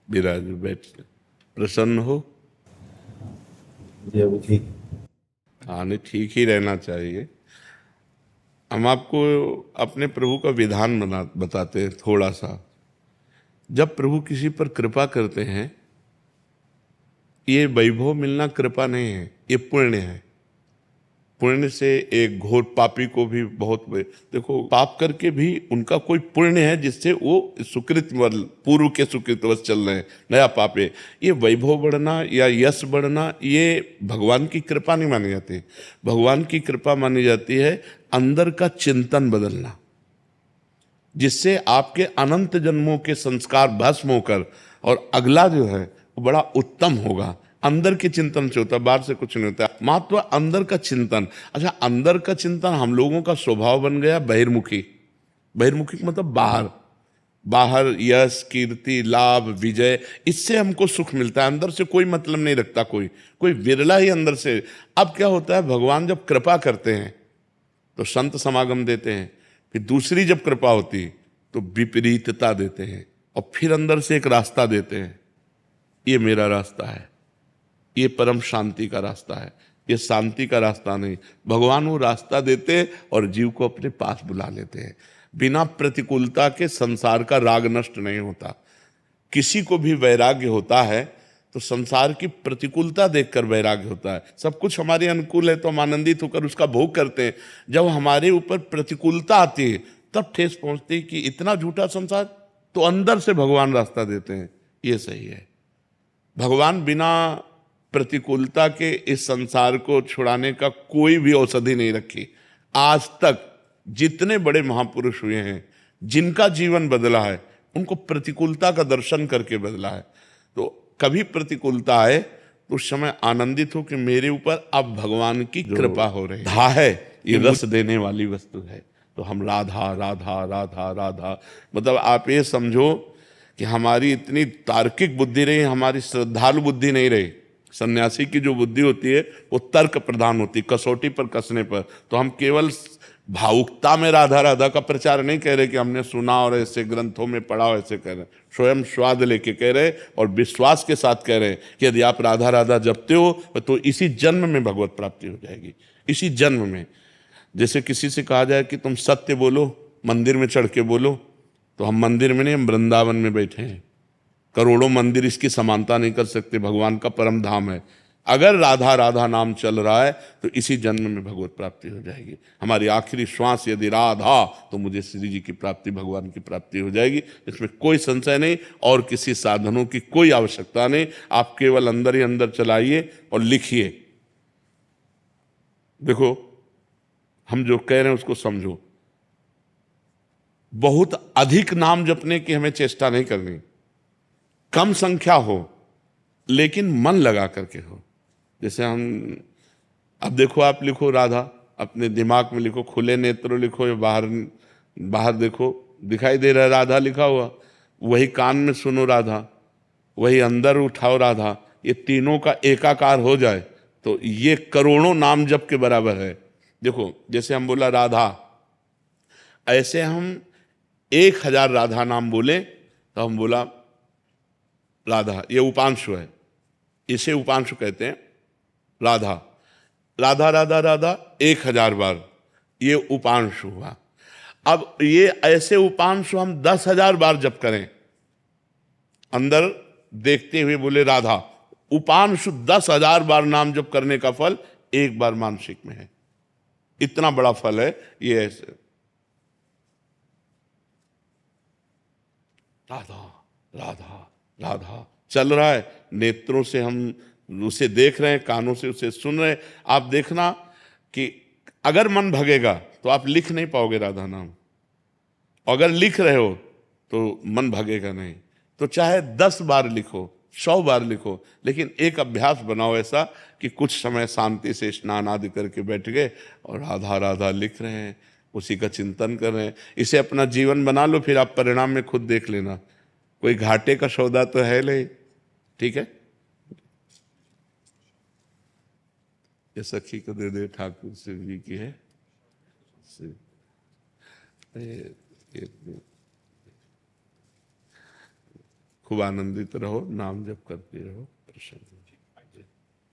विराज बैठ, प्रसन्न हो। जी अभी ठीक। हाँ, नहीं, ठीक ही रहना चाहिए। हम आपको अपने प्रभु का विधान बताते हैं थोड़ा सा। जब प्रभु किसी पर कृपा करते हैं, ये वैभव मिलना कृपा नहीं है, ये पुण्य है। पुण्य से एक घोर पापी को भी देखो, पाप करके भी उनका कोई पुण्य है जिससे वो सुकृत बल, पूर्व के सुकृतवश चल रहे हैं, नया पाप है। ये वैभव बढ़ना या यश बढ़ना, ये भगवान की कृपा नहीं मानी जाती। भगवान की कृपा मानी जाती है अंदर का चिंतन बदलना, जिससे आपके अनंत जन्मों के संस्कार भस्म होकर और अगला जो है वो बड़ा उत्तम होगा। अंदर के चिंतन से होता है, बाहर से कुछ नहीं होता। महत्व अंदर का चिंतन। अच्छा, अंदर का चिंतन हम लोगों का स्वभाव बन गया बहिर्मुखी। बहिर्मुखी मतलब बाहर, बाहर यश कीर्ति लाभ विजय, इससे हमको सुख मिलता है। अंदर से कोई मतलब नहीं रखता कोई, कोई विरला ही अंदर से। अब क्या होता है, भगवान जब कृपा करते हैं तो संत समागम देते हैं, फिर दूसरी जब कृपा होती तो विपरीतता देते हैं, और फिर अंदर से एक रास्ता देते हैं। ये मेरा रास्ता है, ये परम शांति का रास्ता है, ये शांति का रास्ता नहीं। भगवान वो रास्ता देते हैं और जीव को अपने पास बुला लेते हैं। बिना प्रतिकूलता के संसार का राग नष्ट नहीं होता। किसी को भी वैराग्य होता है तो संसार की प्रतिकूलता देखकर वैराग्य होता है। सब कुछ हमारे अनुकूल है तो हम आनंदित होकर उसका भोग करते हैं। जब हमारे ऊपर प्रतिकूलता आती है तब ठेस पहुंचती है कि इतना झूठा संसार, तो अंदर से भगवान रास्ता देते हैं। ये सही है। भगवान बिना प्रतिकूलता के इस संसार को छुड़ाने का कोई भी औषधि नहीं रखी। आज तक जितने बड़े महापुरुष हुए हैं, जिनका जीवन बदला है, उनको प्रतिकूलता का दर्शन करके बदला है। तो कभी प्रतिकूलता आए तो उस समय आनंदित हो कि मेरे ऊपर अब भगवान की कृपा हो रही है। धा है, ये रस देने वाली वस्तु है। तो हम राधा राधा राधा राधा, मतलब आप ये समझो कि हमारी इतनी तार्किक बुद्धि रही, हमारी श्रद्धालु बुद्धि नहीं रही। सन्यासी की जो बुद्धि होती है वो तर्क प्रधान होती, कसौटी पर कसने पर। तो हम केवल भावुकता में राधा राधा का प्रचार नहीं कह रहे कि हमने सुना और ऐसे ग्रंथों में पढ़ा और ऐसे कह रहे, स्वयं स्वाद लेके कह रहे और विश्वास के साथ कह रहे कि यदि आप राधा राधा जपते हो तो इसी जन्म में भगवत प्राप्ति हो जाएगी, इसी जन्म में। जैसे किसी से कहा जाए कि तुम सत्य बोलो, मंदिर में चढ़ के बोलो, तो हम मंदिर में नहीं, हम वृंदावन में बैठे हैं। करोड़ों मंदिर इसकी समानता नहीं कर सकते, भगवान का परम धाम है। अगर राधा राधा नाम चल रहा है तो इसी जन्म में भगवत प्राप्ति हो जाएगी। हमारी आखिरी श्वास यदि राधा, तो मुझे श्री जी की प्राप्ति, भगवान की प्राप्ति हो जाएगी। इसमें कोई संशय नहीं, और किसी साधनों की कोई आवश्यकता नहीं। आप केवल अंदर ही अंदर चलाइए और लिखिए। देखो, हम जो कह रहे हैं उसको समझो। बहुत अधिक नाम जपने की हमें चेष्टा नहीं करनी, कम संख्या हो लेकिन मन लगा करके हो। जैसे हम, अब देखो, आप लिखो राधा, अपने दिमाग में लिखो, खुले नेत्र लिखो, या बाहर बाहर देखो, दिखाई दे रहा है राधा लिखा हुआ। वही कान में सुनो राधा, वही अंदर उठाओ राधा। ये तीनों का एकाकार हो जाए तो ये करोड़ों नाम जप के बराबर है। देखो, जैसे हम बोला राधा, ऐसे हम 1000 राधा नाम बोले तो हम बोला राधा, ये उपांशु है, इसे उपांशु कहते हैं। राधा राधा राधा राधा 1000 बार, ये उपांशु हुआ। अब ये ऐसे उपांशु हम 10,000 बार जप करें, अंदर देखते हुए बोले राधा, उपांशु 10,000 बार नाम जप करने का फल एक बार मानसिक में है। इतना बड़ा फल है ये। ऐसे राधा राधा राधा चल रहा है, नेत्रों से हम उसे देख रहे हैं, कानों से उसे सुन रहे हैं। आप देखना कि अगर मन भगेगा तो आप लिख नहीं पाओगे राधा नाम, अगर लिख रहे हो तो मन भगेगा नहीं। तो चाहे 10 बार लिखो, 100 बार लिखो, लेकिन एक अभ्यास बनाओ ऐसा कि कुछ समय शांति से स्नान आदि करके बैठ गए और राधा राधा लिख रहे हैं, उसी का चिंतन कर रहे हैं। इसे अपना जीवन बना लो, फिर आप परिणाम में खुद देख लेना। कोई घाटे का सौदा तो है नहीं। ठीक है, ये सखी को दे दे, ठाकुर शिव जी की है। ये खूब आनंदित रहो, नाम जप करते रहो, प्रसन्न।